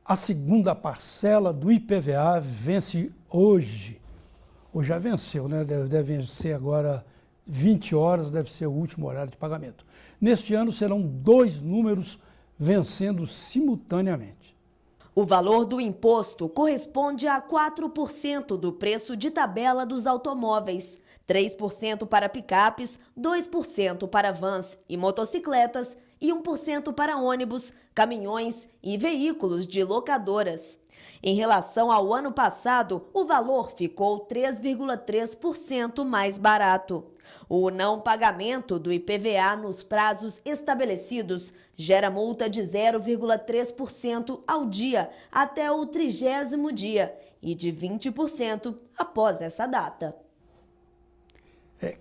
A segunda parcela do IPVA vence hoje. Ou já venceu, né? Deve vencer agora 20 horas, deve ser o último horário de pagamento. Neste ano serão 2 números vencendo simultaneamente. O valor do imposto corresponde a 4% do preço de tabela dos automóveis, 3% para picapes, 2% para vans e motocicletas e 1% para ônibus, caminhões e veículos de locadoras. Em relação ao ano passado, o valor ficou 3,3% mais barato. O não pagamento do IPVA nos prazos estabelecidos gera multa de 0,3% ao dia até o 30º dia e de 20% após essa data.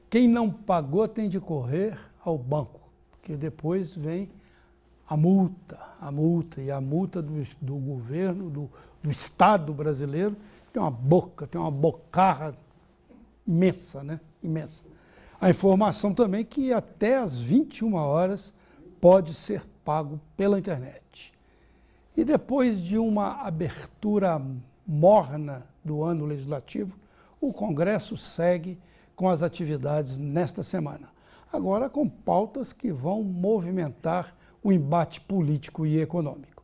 Quem não pagou tem de correr ao banco, porque depois vem a multa e a multa do governo, do Estado brasileiro, tem uma bocarra imensa, né? Imensa. A informação também que até às 21 horas pode ser pago pela internet. E depois de uma abertura morna do ano legislativo, o Congresso segue com as atividades nesta semana. Agora com pautas que vão movimentar o embate político e econômico.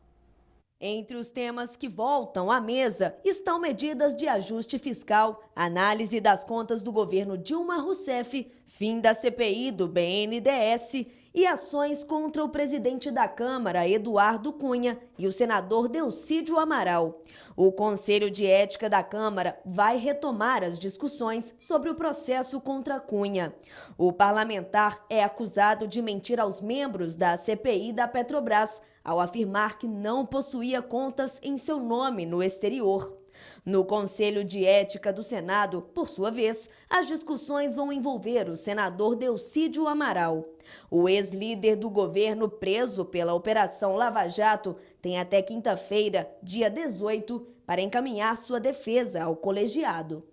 Entre os temas que voltam à mesa estão medidas de ajuste fiscal, análise das contas do governo Dilma Rousseff, fim da CPI do BNDES e ações contra o presidente da Câmara, Eduardo Cunha, e o senador Delcídio Amaral. O Conselho de Ética da Câmara vai retomar as discussões sobre o processo contra Cunha. O parlamentar é acusado de mentir aos membros da CPI da Petrobras, ao afirmar que não possuía contas em seu nome no exterior. No Conselho de Ética do Senado, por sua vez, as discussões vão envolver o senador Delcídio Amaral. O ex-líder do governo preso pela Operação Lava Jato tem até quinta-feira, dia 18, para encaminhar sua defesa ao colegiado.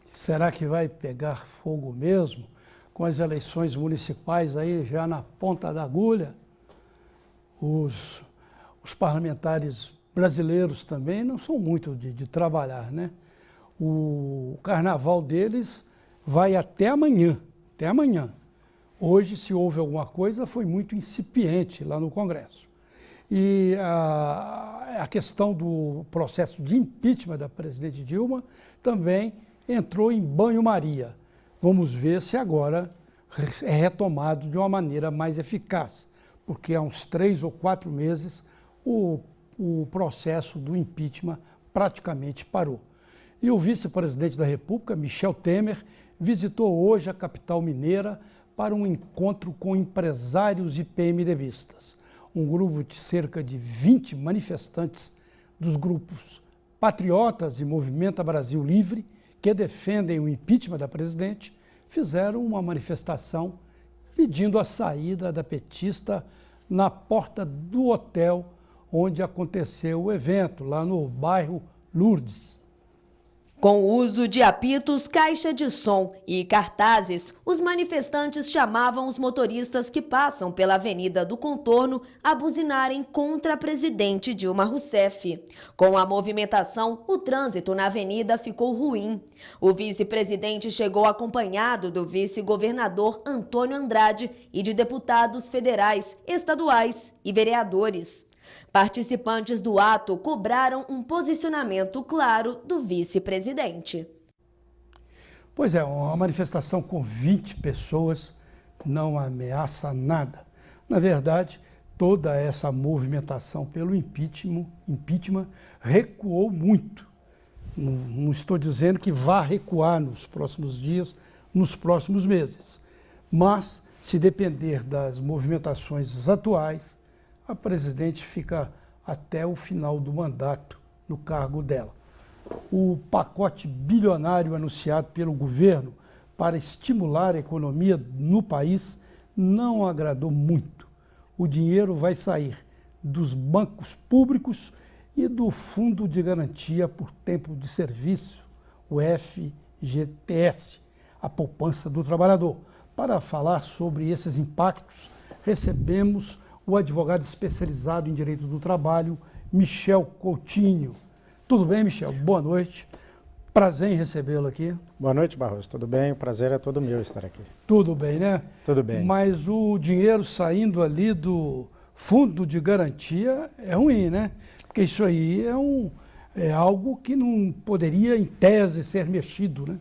Será que vai pegar fogo mesmo, com as eleições municipais aí já na ponta da agulha? Os parlamentares brasileiros também não são muito de trabalhar, né? O carnaval deles vai até amanhã, Hoje, se houve alguma coisa, foi muito incipiente lá no Congresso. E a questão do processo de impeachment da presidente Dilma também entrou em banho-maria. Vamos ver se agora é retomado de uma maneira mais eficaz, porque há uns 3 ou 4 meses o processo do impeachment praticamente parou. E o vice-presidente da República, Michel Temer, visitou hoje a capital mineira para um encontro com empresários e PMDBistas. Um grupo de cerca de 20 manifestantes dos grupos Patriotas e Movimento Brasil Livre, que defendem o impeachment da presidente, fizeram uma manifestação pedindo a saída da petista na porta do hotel onde aconteceu o evento, lá no bairro Lourdes. Com o uso de apitos, caixa de som e cartazes, os manifestantes chamavam os motoristas que passam pela Avenida do Contorno a buzinarem contra a presidente Dilma Rousseff. Com a movimentação, o trânsito na avenida ficou ruim. O vice-presidente chegou acompanhado do vice-governador Antônio Andrade e de deputados federais, estaduais e vereadores. Participantes do ato cobraram um posicionamento claro do vice-presidente. Pois é, uma manifestação com 20 pessoas não ameaça nada. Na verdade, toda essa movimentação pelo impeachment recuou muito. Não estou dizendo que vá recuar nos próximos dias, nos próximos meses. Mas, se depender das movimentações atuais, a presidente fica até o final do mandato no cargo dela. O pacote bilionário anunciado pelo governo para estimular a economia no país não agradou muito. O dinheiro vai sair dos bancos públicos e do Fundo de Garantia por Tempo de Serviço, o FGTS, a poupança do trabalhador. Para falar sobre esses impactos, recebemos o advogado especializado em Direito do Trabalho, Michel Coutinho. Tudo bem, Michel? Boa noite. Prazer em recebê-lo aqui. Boa noite, Barroso. Tudo bem? O prazer é todo meu estar aqui. Tudo bem, né? Tudo bem. Mas o dinheiro saindo ali do fundo de garantia é ruim, né? Porque isso aí é algo que não poderia, em tese, ser mexido, né?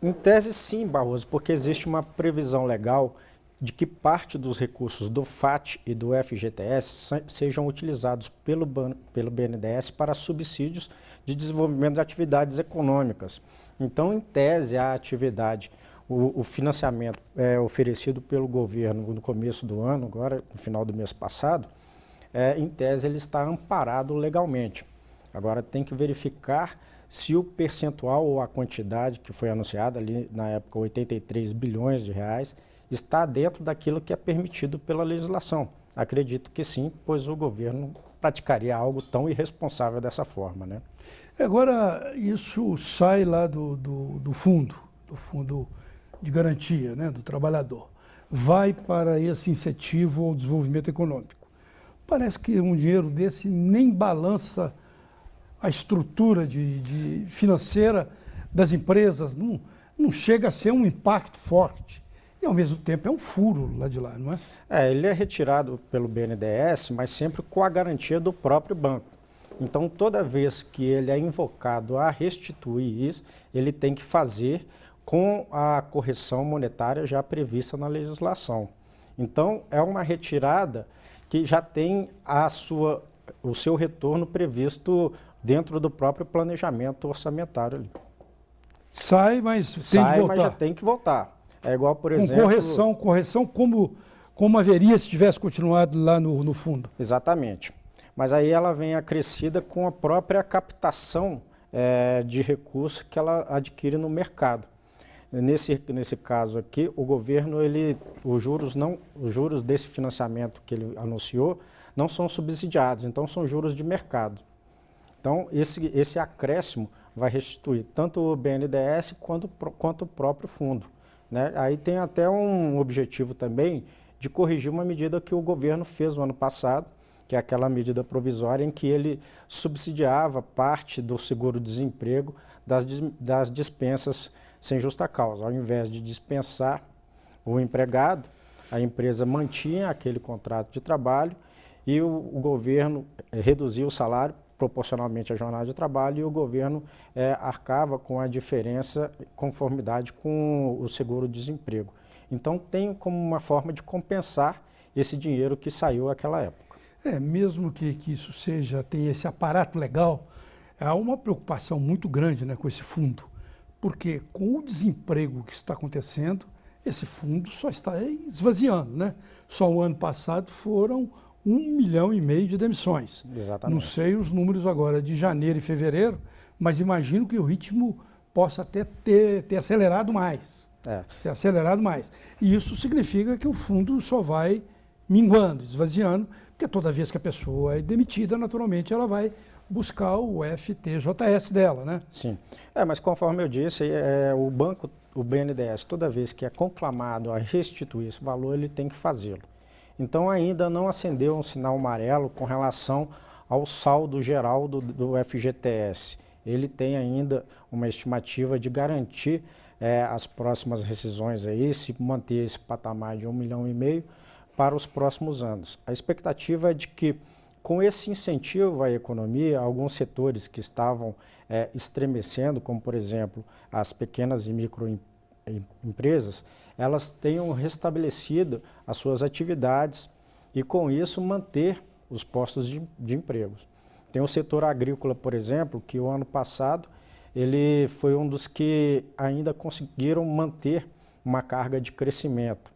Em tese sim, Barroso, porque existe uma previsão legal de que parte dos recursos do FAT e do FGTS sejam utilizados pelo BNDES para subsídios de desenvolvimento de atividades econômicas. Então, em tese, a atividade, o financiamento oferecido pelo governo no começo do ano, agora no final do mês passado, em tese ele está amparado legalmente. Agora tem que verificar se o percentual ou a quantidade que foi anunciada ali na época, 83 bilhões de reais, está dentro daquilo que é permitido pela legislação. Acredito que sim, pois o governo praticaria algo tão irresponsável dessa forma, né? Agora, isso sai lá do fundo de garantia, né, do trabalhador. Vai para esse incentivo ao desenvolvimento econômico. Parece que um dinheiro desse nem balança a estrutura financeira das empresas, não chega a ser um impacto forte. E, ao mesmo tempo, é um furo lá de lá, não é? Ele é retirado pelo BNDES, mas sempre com a garantia do próprio banco. Então, toda vez que ele é invocado a restituir isso, ele tem que fazer com a correção monetária já prevista na legislação. Então, é uma retirada que já tem o seu retorno previsto dentro do próprio planejamento orçamentário ali. Sai, mas tem que voltar. Mas já tem que voltar. É igual, por exemplo... Correção como haveria se tivesse continuado lá no fundo. Exatamente. Mas aí ela vem acrescida com a própria captação de recursos que ela adquire no mercado. Nesse caso aqui, o governo, os juros desse financiamento que ele anunciou não são subsidiados, então são juros de mercado. Então, esse acréscimo vai restituir tanto o BNDES quanto o próprio fundo, né? Aí tem até um objetivo também de corrigir uma medida que o governo fez no ano passado, que é aquela medida provisória em que ele subsidiava parte do seguro-desemprego das dispensas sem justa causa. Ao invés de dispensar o empregado, a empresa mantinha aquele contrato de trabalho e o governo reduzia o salário proporcionalmente à jornada de trabalho e o governo arcava com a diferença em conformidade com o seguro-desemprego. Então tem como uma forma de compensar esse dinheiro que saiu naquela época. Mesmo que isso tenha esse aparato legal, há uma preocupação muito grande, né, com esse fundo, porque com o desemprego que está acontecendo, esse fundo só está esvaziando, né? Só o ano passado foram 1,5 milhão de demissões. Exatamente. Não sei os números agora de janeiro e fevereiro, mas imagino que o ritmo possa até ter acelerado mais. Ser acelerado mais. E isso significa que o fundo só vai minguando, esvaziando, porque toda vez que a pessoa é demitida, naturalmente ela vai buscar o FTJS dela, né? Sim. Mas conforme eu disse, o BNDES, toda vez que é conclamado a restituir esse valor, ele tem que fazê-lo. Então ainda não acendeu um sinal amarelo com relação ao saldo geral do FGTS. Ele tem ainda uma estimativa de garantir as próximas rescisões aí, se manter esse patamar de 1,5 milhão para os próximos anos. A expectativa é de que, com esse incentivo à economia, alguns setores que estavam estremecendo, como por exemplo as pequenas e microempresas, elas tenham restabelecido as suas atividades e com isso manter os postos de emprego. Tem o setor agrícola, por exemplo, que o ano passado ele foi um dos que ainda conseguiram manter uma carga de crescimento.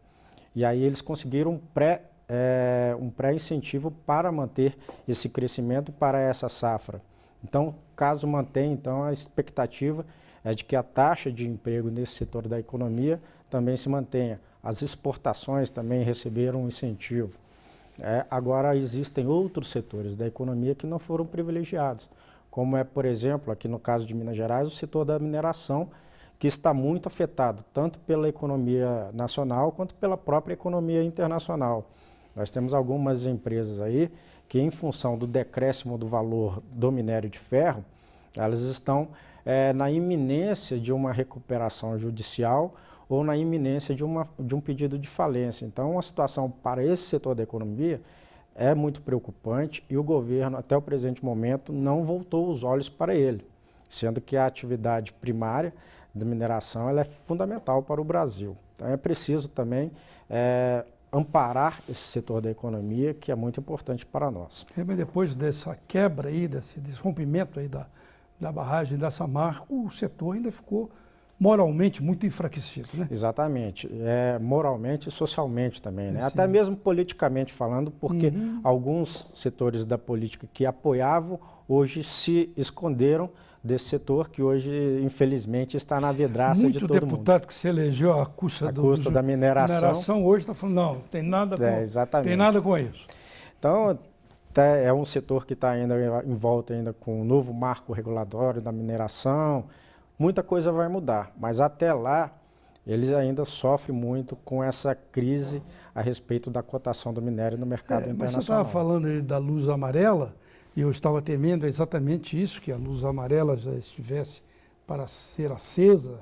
E aí eles conseguiram um pré-incentivo para manter esse crescimento para essa safra. Então, caso mantenha, então, a expectativa é de que a taxa de emprego nesse setor da economia também se mantenha. As exportações também receberam um incentivo. Agora, existem outros setores da economia que não foram privilegiados, como por exemplo, aqui no caso de Minas Gerais, o setor da mineração, que está muito afetado, tanto pela economia nacional quanto pela própria economia internacional. Nós temos algumas empresas aí que em função do decréscimo do valor do minério de ferro, elas estão na iminência de uma recuperação judicial ou na iminência de um pedido de falência. Então, uma situação para esse setor da economia é muito preocupante e o governo, até o presente momento, não voltou os olhos para ele, sendo que a atividade primária da mineração ela é fundamental para o Brasil. Então, é preciso também amparar esse setor da economia, que é muito importante para nós. Mas depois dessa quebra aí, desse rompimento aí da barragem da Samarco, o setor ainda ficou moralmente muito enfraquecido, né? Exatamente. Moralmente e socialmente também, né? Sim. Até mesmo politicamente falando, porque alguns setores da política que apoiavam, hoje se esconderam desse setor que hoje, infelizmente, está na vidraça de todo mundo. Muito deputado que se elegeu à custa da mineração hoje está falando, não tem nada com isso. Então, é um setor que está ainda em volta ainda com o novo marco regulatório da mineração. Muita coisa vai mudar, mas até lá eles ainda sofrem muito com essa crise a respeito da cotação do minério no mercado internacional. Mas você estava falando aí da luz amarela, e eu estava temendo exatamente isso, que a luz amarela já estivesse para ser acesa,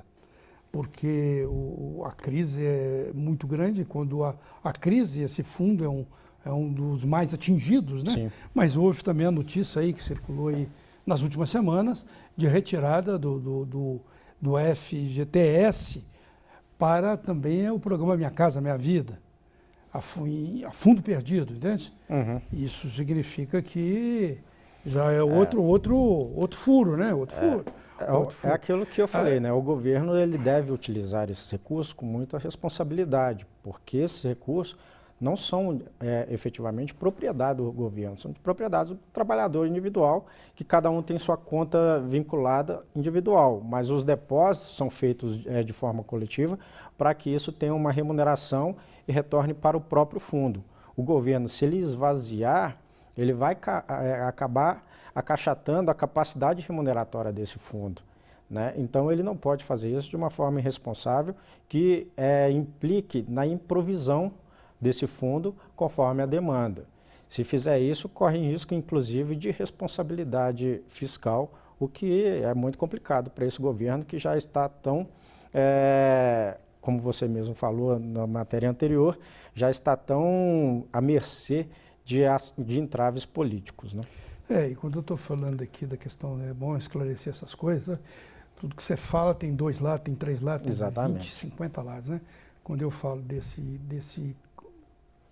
porque a crise é muito grande. Quando a crise, esse fundo é um dos mais atingidos, né? Sim. Mas houve também a notícia aí que circulou aí nas últimas semanas de retirada do FGTS para também o programa Minha Casa Minha Vida, a fundo perdido, entende? Uhum. Isso significa que já é outro furo, né? Outro furo. É aquilo que eu falei, né? O governo ele deve utilizar esses recursos com muita responsabilidade, porque esses recursos não são efetivamente propriedade do governo, são de propriedade do trabalhador individual, que cada um tem sua conta vinculada individual, mas os depósitos são feitos de forma coletiva para que isso tenha uma remuneração e retorne para o próprio fundo. O governo, se ele esvaziar, ele vai acabar acachatando a capacidade remuneratória desse fundo, né? Então, ele não pode fazer isso de uma forma irresponsável que implique na improvisão desse fundo conforme a demanda. Se fizer isso, corre risco, inclusive, de responsabilidade fiscal, o que é muito complicado para esse governo que já está tão, como você mesmo falou na matéria anterior, já está tão à mercê de entraves políticos, né? E quando eu estou falando aqui da questão, é bom esclarecer essas coisas, né? Tudo que você fala tem 2 lados, tem 3 lados, tem Exatamente. 20, 50 lados, né? Quando eu falo desse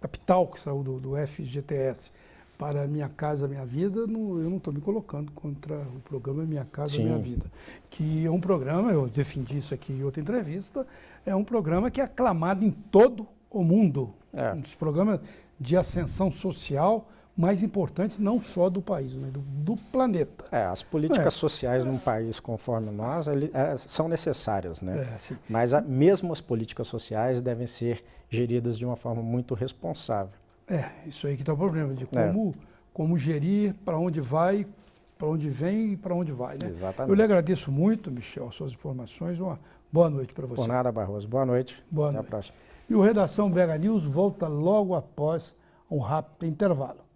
capital que saiu do FGTS para Minha Casa Minha Vida, eu não estou me colocando contra o programa Minha Casa Sim. Minha Vida, que é um programa, eu defendi isso aqui em outra entrevista, é um programa que é aclamado em todo o mundo, um dos programas de ascensão social mais importantes, não só do país, mas do planeta. As políticas sociais num país conforme nós são necessárias, né? Mas mesmo as políticas sociais devem ser geridas de uma forma muito responsável. Isso aí que está o problema, de como gerir, para onde vai, para onde vem e para onde vai, né? Exatamente. Eu lhe agradeço muito, Michel, suas informações. Uma boa noite para você. Por nada, Barroso. Boa noite. Boa Até noite. a próxima. E o Redação BH News volta logo após um rápido intervalo.